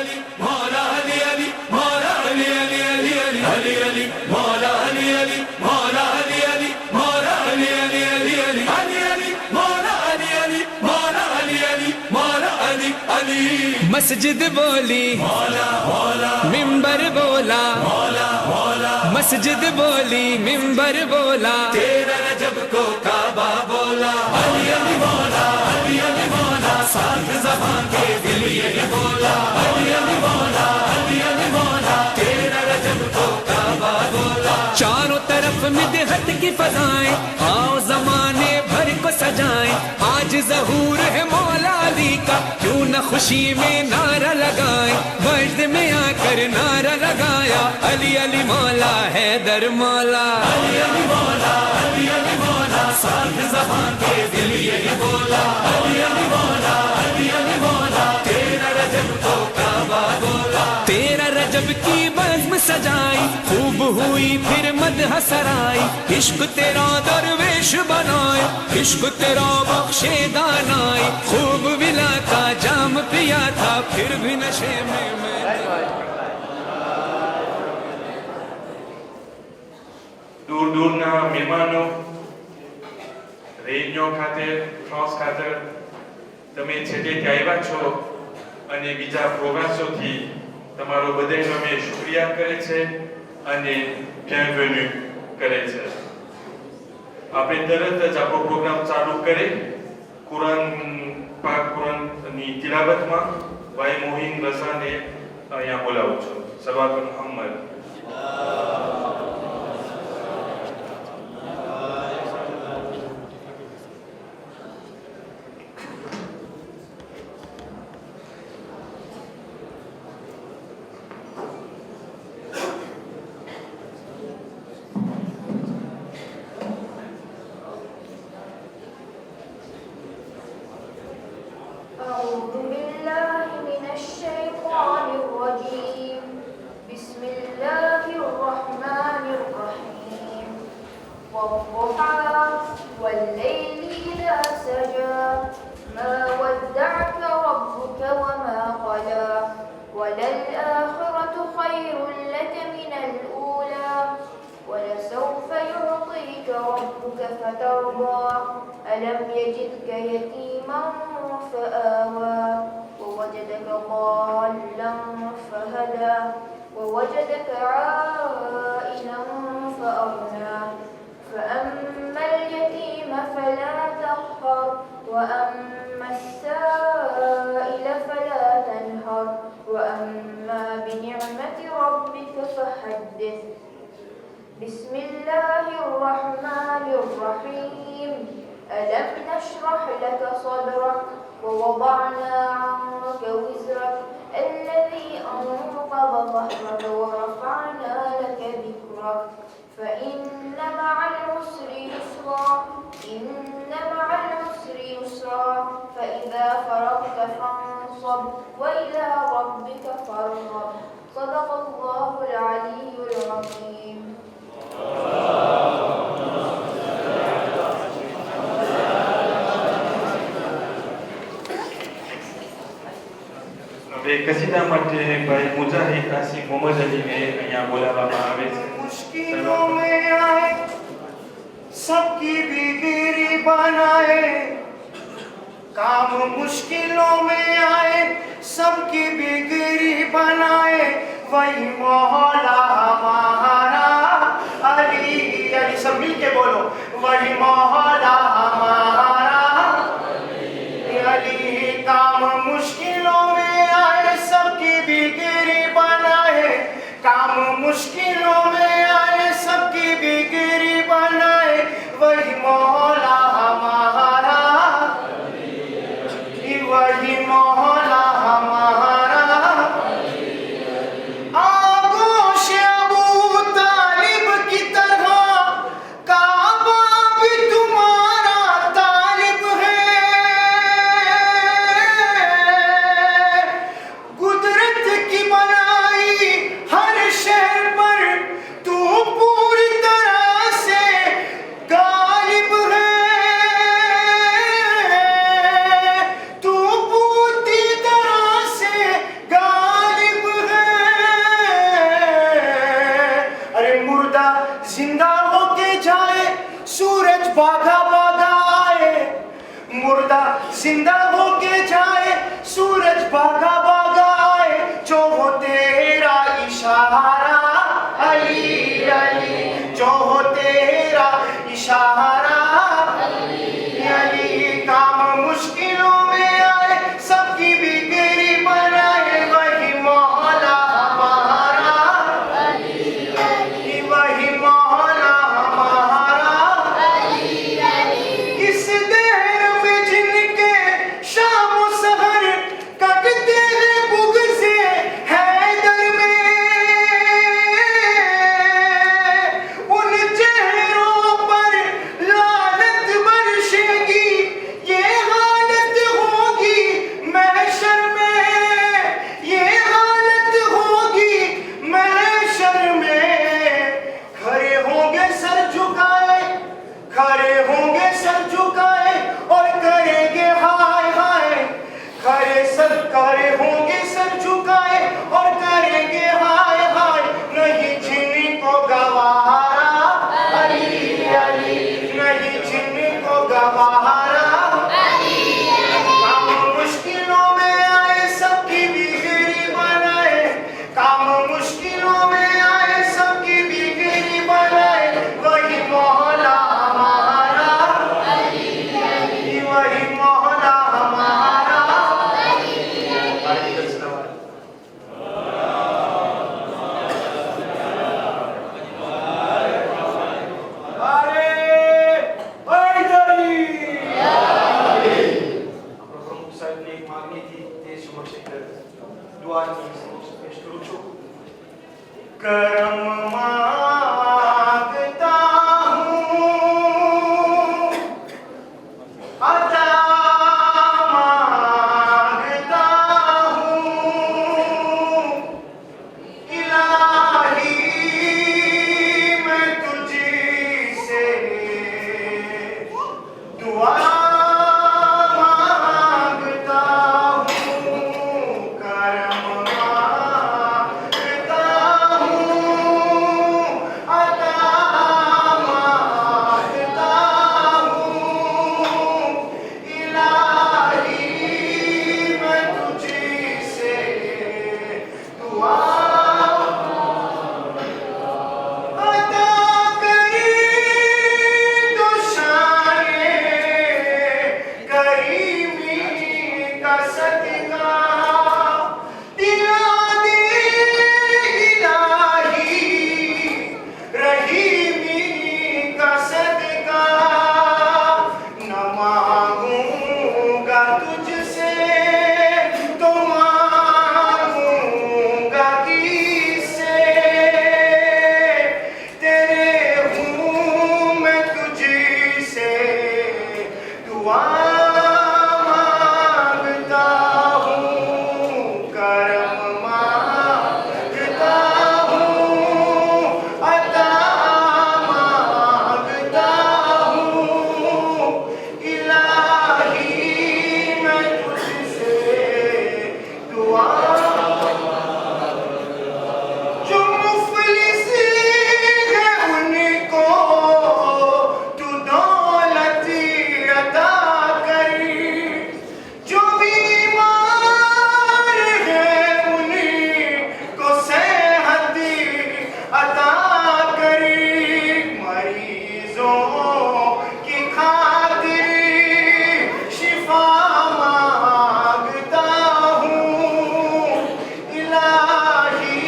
अली मौला अली अली मौला अली अली अली अली अली अली मौला अली अली मौला अली अली मौला अली अली अली अली अली अली मौला अली अली मौला अली अली मौला अली अली। मस्जिद बोली मौला मौला मिंबर बोला, मौला मौला मस्जिद बोली मिंबर बोला, तेरा रजब को काबा बोला। अली अली मौला अली अली मौला साथ ज़बान के दिल यही बोला। अली अली मौला अली अली मौला तेरा रजब को काबा बोला। चारों तरफ मिदहत की फजाएं, आओ जमाने भर को सजाएं। आज ज़हूर है मौला अली का, क्यों न खुशी में नारा लगाएं। वर्द में आकर नारा लगाया, अली अली मौला हैदर मौला। अली अली मौला अली अली मौला साथ ज़बान के दिल यही बोला। अली अली मौला अली अली मौला तेरा रजब को काबा बोला। तेरा रजब की बज़्म सजाई, खूब हुई फिर मदह सराई। इश्क तेरा दरवेश बनाए, इश्क तेरा बख्शे दानाई। खूब विला का जाम पिया था, फिर भी नशे में मैं। दूर दूરના મહેમાનો, રેડિયો ખાતે, ફ્રાન્સ ખાતે તમે છેટેથી આવ્યા છો અને બીજા પ્રવાસોથી તમારો બધાનો અમે શુક્રિયા કરે છે અને bienvenue કરે છે। આપણે તરત જ આપણો પ્રોગ્રામ ચાલુ કરે કુરાન પાક કુરાનની તિલાવતમાં ભાઈ મોહિન રઝાને અહીંયા બોલાવું છું। સલાવત મુહમ્મદ। أعوذ بالله من الشيطان الرجيم بسم الله الرحمن الرحيم والضحى والليل إذا سجى ما ودعك ربك وما قلى وللآخرة خير لك من الأولى ولسوف يعطيك ربك فترضى ألم يجدك يتيما فآوى ووجدك ضالا فهدى ووجدك عائلا فأغنى فأما اليتيم فلا تقهر وأما السائل فلا تنهر وأما بنعمة ربك فحدث بسم الله الرحمن الرحيم ألم نشرح لك صدرك ووضعنا عنك وزرك الذي أنقض ظهرك ورفعنا لك ذكرك فإن مع العسر يسرا إن مع العسر يسرا فإذا فرغت فانصب وإلى ربك فارغب صدق الله العلي العظيم. હવે કસીદા માટે ભાઈ મુજાહિદ આસિફ મોહમ્મદ અલીને અહીંયા બોલાવવામાં આવે છે। मुश्किलों में आए सबकी बिगड़ी बनाए, काम मुश्किलों में आए सबकी बिगड़ी बनाए, वही मौला हमारा अली। अली सब मिल के बोलो, वही मौला हमारा अली। काम मुश्किलों में आए सबकी बिगड़ी बनाए, काम मुश्किलों में आए सबकी बिगड़ी बनाए, वही मौला हमारा वही मौला हमारा। आगोश अबू तालिब की तरह काबा भी तुम्हारा सब करे होंगे सर झुकाए और करेंगे हाय हाय, नहीं जिनको गवारा अली अली, नहीं जिनको गवारा काम मुश्किलों में आए सबकी बिगड़ी बनाए, काम मुश्किलों में आए सबकी बिगड़ी बनाए, वही मौला हमारा वही मौला हमारा। प्रमुख साहेबने एक मागणी थी ते समक्ष दुआ समक्ष पेश करू છું। करम मांगता हूँ अता मांगता हूँ, इलाही मैं तुझसे दुआ मांगता हूँ, करम मांगता हूँ अता मांगता हूँ, इलाही मैं तुझसे दुआ अता करी तो शाने करीमी का सदका दिला दे इलाही, रहीमी का सदका न मांगूंगा तुझसे तो मांगूंगा किससे, तेरे हूँ मैं तुझसे दुआ मांगता हूँ, करम मांगता हूँ अता मांगता हूँ, इलाही मैं तुझसे दुआ। जो मुफलिस है उनको तू दौलत अता करी, जो बीमार है उनको सेहत अता करी, मरीजों की खातिर शिफा मांगता हूँ, इलाही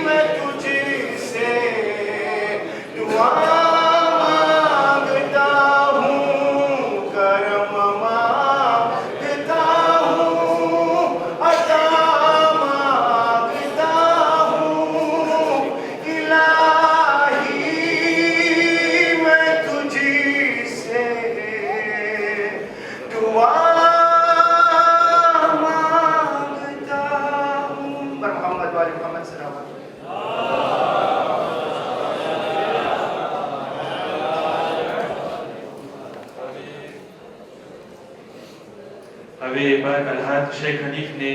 मैं तुझसे दुआ मांगता हूँ, करम मांगता हूँ अता मांगता हूँ, इलाही मैं तुझसे दुआ मांगता हूँ। पर मोहम्मद वाले मोहम्मद सल्लल्लाहु હવે બાદ અલ્હાદ શેખ હનીફને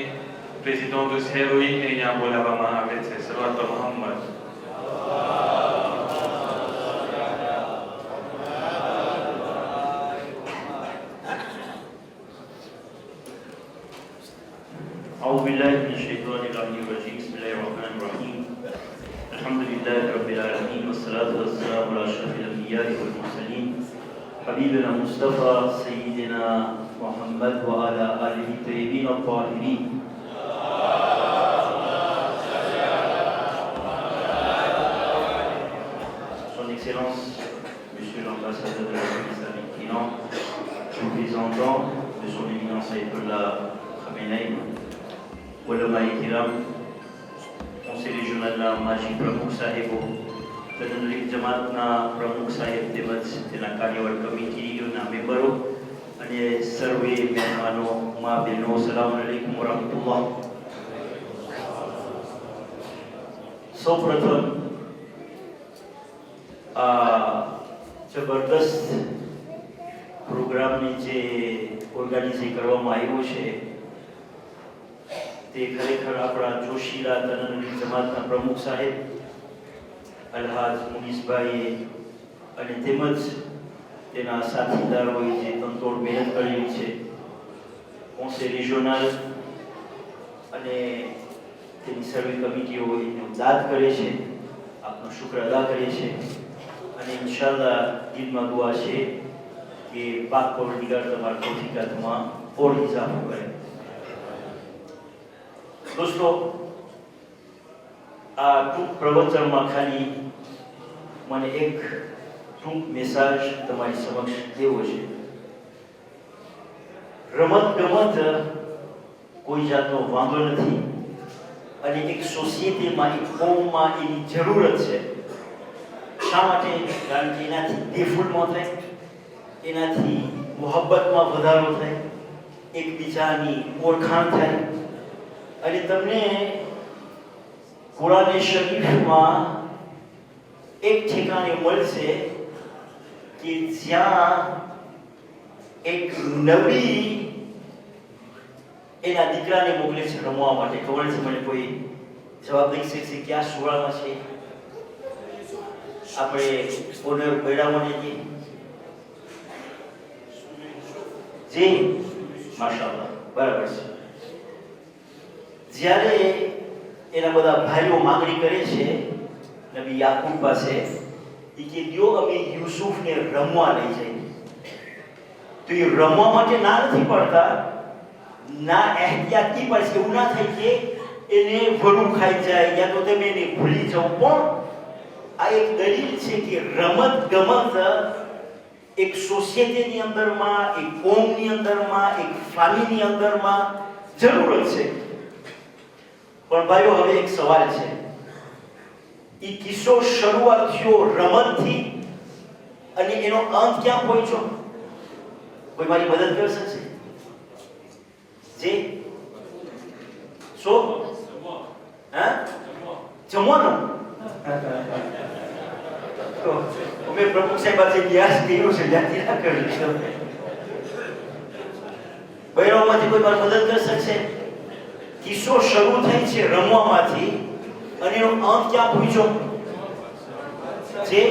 પ્રેસિડેન્ટ દો સેરોઈને અહીંયા બોલાવવામાં આવે છે। સલવાત પર Mohammad. أعوذ بالله من الشيطان الرجيم بسم الله الرحمن الرحيم الحمد لله رب العالمين والصلاة والسلام على أشرف الأنبياء والمرسلين حبيبنا مصطفى سيدنا محمد وعلى آله الطيبين الطاهرين Son Excellence Monsieur l'ambassadeur de la République islamique d'Iran, représentant de son éminence Ayatollah Khamenei, ulama kiram, conseil régional Maji Pramukh Sahibo, Federal Jamaatna Pramukh Sahib તેમજ તેના કાર્યવાહક કમિટીના મેમ્બરો અને સર્વે મહેમાનો મા બહેનો સલામ અલૈકુમ વરહમતુલ્લાહ। સૌપ્રથમ આ જબરદસ્ત પ્રોગ્રામની જે ઓર્ગેનાઇઝ કરવામાં આવ્યો છે તે ખરેખર આપણા જોશીલા તનનની જમાતના પ્રમુખ સાહેબ અલ્હાજ મુનીસભાઈએ અને તેમજ તેના સાથીદારોએ જે તનતોડ મહેનત કરેલી છે, કોન્સેલ રિજિયોનલ અને તેની સર્વે કમિટીઓ એનો દાદ કરે છે, આપનો શુક્ર અદા કરે છે અને ઇન્શાઅલ્લાહ દિલમાં દુઆ છે કે પાક પરવરદિગાર તમારા તૌફીકાતમાં ઓર ઇજાફો કરે. દોસ્તો, આ ટૂંક પ્રવચનમાં ખાલી મને એક ટૂંક મેસેજ તમારી સમક્ષ દેવો છે. રમત ગમત કોઈ જાતનો વાંધો નથી અને એક સોસાયટીમાં, એક કોમમાં એની જરૂરત છે. શા માટે? કારણ કે એનાથી બેફૂલમાં થાય, એનાથી મોહબ્બતમાં વધારો થાય, એકબીજાની ઓળખાણ થાય અને તમને કુરાન શરીફમાં એક ઠેકાણે મળશે કે જ્યાં એક નબી એના દીકરાને મોકલે છે રમવા માટે. ખબર છે મને? કોઈ જવાબ દઈ શકશે કે આ સુરામાં છે? આપણે ઓનર બેડામાં જઈએ. જી માશાઅલ્લાહ, બરાબર છે. જ્યારે એના બધા ભાઈઓ માંગણી કરે છે નબી યાકૂબ પાસે કે દિયો અમે યુસુફને રમવા લઈ જઈએ, તો એ રમવા માટે ના નથી પડતા, ના એહતિયાતી પડે છે. એવું ના થાય કે એને વડું ખાઈ જાય યા તો તમે એને ભૂલી જાઓ. પણ આ એક દલીલ છે કે રમત ગમત એક સોસાયટીની અંદરમાં, એક કોમની અંદરમાં, એક ફામીની અંદરમાં જરૂરત છે. પણ ભાઈઓ, હવે એક સવાલ છે. એ કિસ્સો શરૂઆત થયો રમતથી અને એનો અંત ક્યાં પહોંચ્યો? કોઈ મારી મદદ કરી શકશે? જે શું? હા, જમવાનું. તો અમે પ્રમુખ સાહેબ પાસે વ્યાસ કર્યું છે, ત્યાંથી ના કર્યું. બહેનોમાંથી કોઈ મારી મદદ કરી શકશે? કિસ્સો શરૂ થાય છે રમવામાંથી અને એનો અંત ક્યાં પહોંચ્યો? જે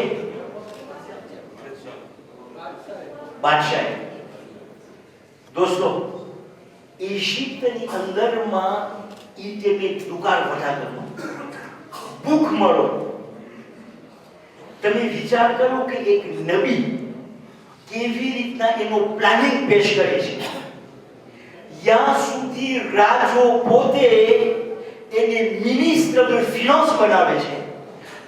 બાદશાહ. દોસ્તો, ઇજિપ્તની અંદરમાં ઈટેમે દુકાળ વધા કરતો, ભૂખ મળો. તમે વિચાર કરો કે એક નબી કેવી રીતના એનો પ્લાનિંગ પેશ કરે છે. યા સુધી રાજો પોતે એને મિનિસ્ટર ઓફ ફિનાન્સ બનાવે છે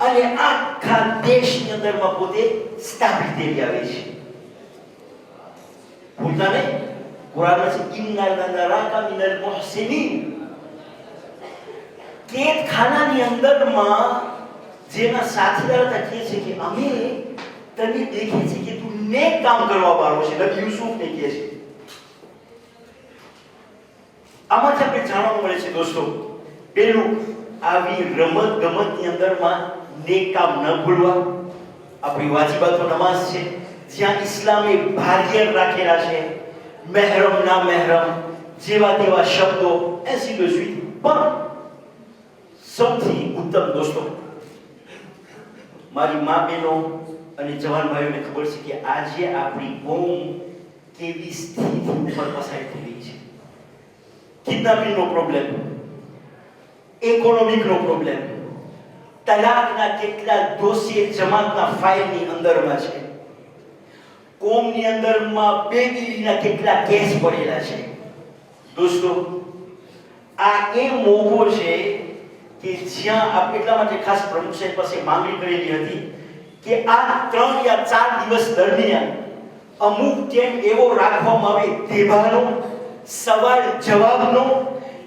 અને આખા દેશની અંદરમાં પોતે સ્થાપિત થઈ આવે છે. ભૂલતા નહીં, કુરાનમાં છે ઇન્ના લનરાકા મિનલ મુહસિનીન. કેદખાનાની અંદરમાં જેના સાથીદાર હતા કહે છે કે અમે તને દેખીએ છીએ કે તું નેક કામ કરવા વાળો છે. નબી યુસુફને કહે છે. આમાંથી આપણે જાણવા મળે છે દોસ્તો, પેલું આવી રમત ગમતની અંદરમાં નેક કામ ન ભૂલવા. આપણી વાજિબાતો નમાઝ છે, જ્યાં ઇસ્લામે ભાગ્ય રાખેલા છે, મહેરમ ના મહેરમ જેવા તેવા શબ્દો એસી de suite. પણ સૌથી ઉત્તમ દોસ્તો, મારી મા બહેનો અને જવાન ભાઈઓને ખબર છે કે આજે આપણી કોમ કેવી સ્થિતિ ઉપર પસાર થઈ રહી છે. કિડનેપિંગનો પ્રોબ્લેમ, ઇકોનોમિકનો પ્રોબ્લેમ, તલાકના કેટલા દોષી જમાતના ફાઇલની અંદરમાં છે, કોમની અંદરમાં બેદીના કેટલા કેસ પડેલા છે. દોસ્તો, આ એ મોકો છે કે જ્યાં આપણે એટલા માટે ખાસ પ્રમુખ સાહેબ પાસે માંગણી કરેલી હતી કે આ 3 યા 4 દિવસ દરમિયાન અમુક ટાઈમ એવો રાખવામાં આવે દેવાનો, સવાલ જવાબનો,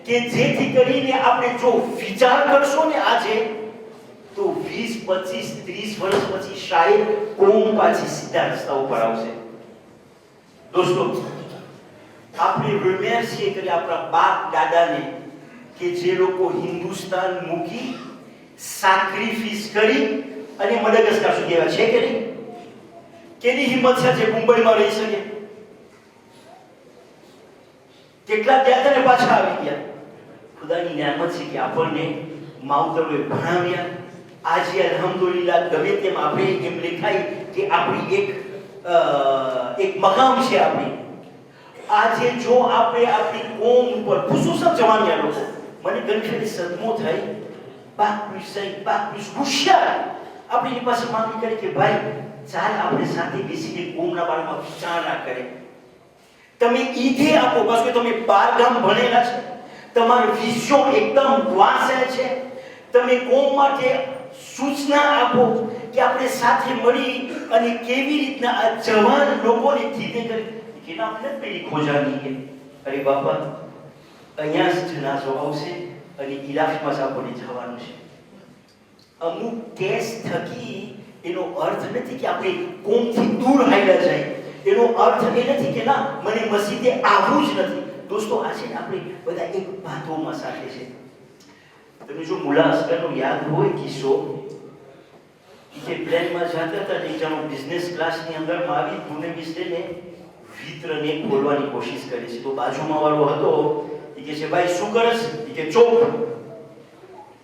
કે જેથી કરીને આપણે જો વિચાર કરશો ને આજે, તો 20, 25, 30 વર્ષ પછી શાયદ કોમ પાછી સીધા રસ્તા ઉપર આવશે. દોસ્તો, આપણે રિમેર્સીએ કરી આપણા બાપ દાદાને કે જે લોકો હિન્દુસ્તાન મૂકી સેક્રિફાઈસ કરી અને મડગાસ્કર સુધી આવ્યા છે કે નહીં? કેની હિંમત છે જે મુંબઈમાં રહી શકે? કેટલા ગયા હતા ને પાછા આવી ગયા. ખુદાની નિયામત છે કે આપણને માવતરોએ ભણાવ્યા. આજે અલ્હમ્દુલિલ્લાહ ગમે તેમ આપણે એમ લેખાય કે આપણી એક મકામ છે આપણી. આજે જો આપણે આપણી કોમ ઉપર ખુસૂસન જવાનિયા લોકો, મને ઘણી ફેરી સદમો થાય, પાક હોશિયાર આપણી પાસે માંગણી કરે કે ભાઈ ચાલ આપણે સાથે બેસીને કોમના બારેમાં વિચારણા કરે. તમે ઈદે આપો, બસ કે તમે 12 ગામ ભણેલા છે, તમારું વિઝન એકદમ વાસે છે, તમે કોમ માટે સૂચના આપો કે આપણે સાથે મળી અને કેવી રીતના આ જવાન લોકોને ધીમે કરી કે ના આપણે પેલી ખોજાની છે. અરે બાપા, અહીંયા જ જનાઝો આવશે અને ઇલાફમાં જ આપણને જવાનું છે. અમુક કેસ થકી એનો અર્થ નથી કે આપણે કોમથી દૂર હાલ્યા જાય. એનો અર્થ એ નથી કે ના મને મસ્જિદે આવવું જ નથી. દોસ્તો, આજે આપણે બધા એક બાતોમાં સાથે છે. તમે જો મુલા અસ્કરનો યાદ હોય કિસ્સો, કે પ્લેનમાં જતા હતા, એક જણો બિઝનેસ ક્લાસની અંદરમાં આવી પુણે વિસ્તેને વિત્રને ખોલવાની કોશિશ કરી છે. તો બાજુમાં વાળો હતો, એ કહે છે ભાઈ શું કરે છે? એ કે ચોપ,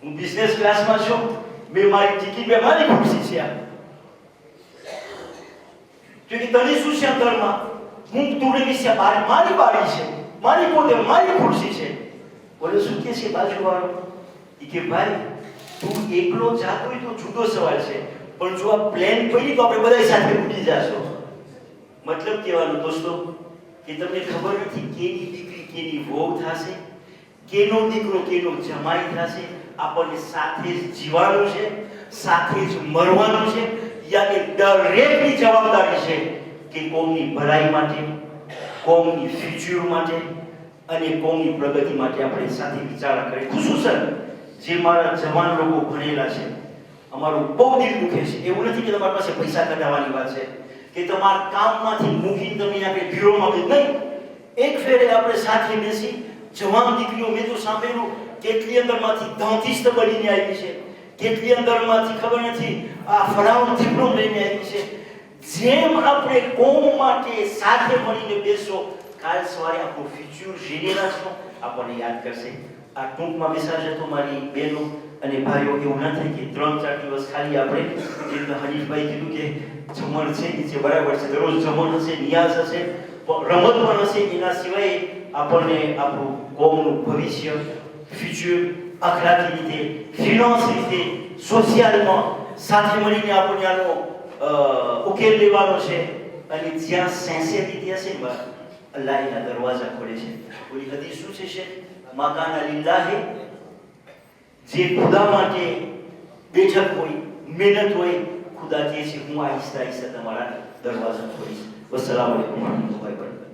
હું બિઝનેસ ક્લાસમાં છું, મેં મારી ટિકિટ મેં મારી ખુરશી છે. તો કે તને શું છે અંદરમાં? હું તુણે વિશે મારી બારી છે, મારી પોતે મારી ખુરશી છે. બોલે શું કે છે બાજુવાળો? એ કે ભાઈ તું એકલો જાતો હોય તો જુદો સવાલ છે, પણ જો આ પ્લેન પડી તો આપણે બધા સાથે ઉડી જાશો. મતલબ કહેવાનો દોસ્તો કે તમને ખબર નથી કેની દીકરી કેની વહુ થશે, કેનો દીકરો કેનો જમાઈ થશે. આપણને સાથે જ જીવાનું છે, સાથે જ મરવાનું છે. યાને દરેકની જવાબદારી છે કે કોમની ભલાઈ માટે, કોમની ફ્યુચર માટે અને કોમની પ્રગતિ માટે આપણે સાથે વિચારણા કરીએ. ખુસૂસન જે મારા જવાન લોકો ભણેલા છે, અમારું બહુ દિલ દુખે છે. એવું નથી કે તમારી પાસે પૈસા કઢાવવાની વાત છે કે તમારા કામમાંથી મૂકીને તમે આપણે ભીડોમાં નહીં. એક ફેરે આપણે સાથે બેસી જવાન દીકરીઓ, મેં તો સાંભળ્યું કેટલી અંદરમાંથી દાંતિસ્ત બનીને આવી છે, કેટલી અંદરમાંથી ખબર નથી આ ફરાઉન ડિપ્લોમ લઈને આવી છે. જેમ આપણે કોમ માટે સાથે મળીને બેસો, કાલ સવારે આપણું ફ્યુચર જેનેરેશન આપણને યાદ કરશે. આ ટૂંકમાં વિચાર છે તો મારી બહેનો અને ભાઈઓ, એવું ના થાય કે 3-4 દિવસ ખાલી આપણે હનીફભાઈ કીધું કે જમણ છે એ છે બરાબર છે, દરરોજ જમણ હશે, નિયાઝ હશે, રમત પણ હશે. એના સિવાય આપણને આપણું કોમનું ભવિષ્ય, ફ્યુચર અખલાકી રીતે, ફિનાન્સ રીતે, સોશિયલમાં સાથે મળીને આપણને આનો ઉકેલ લેવાનો છે. અને જ્યાં સેન્સિટિવિટી હશે ને અલ્લાહ એના દરવાજા ખોલે છે. ઓલી હદીસ શું છે? માકાના લિલ્લાહી, જે ખુદા માટે બેઠક હોય, મહેનત હોય, ખુદા કહે છે હું આહિસ્તા આહિસ્તા તમારા દરવાજા ખોલીશ. વસ્સલામુ અલૈકુમ વરહમતુલ્લાહિ વબરકાતુહુ.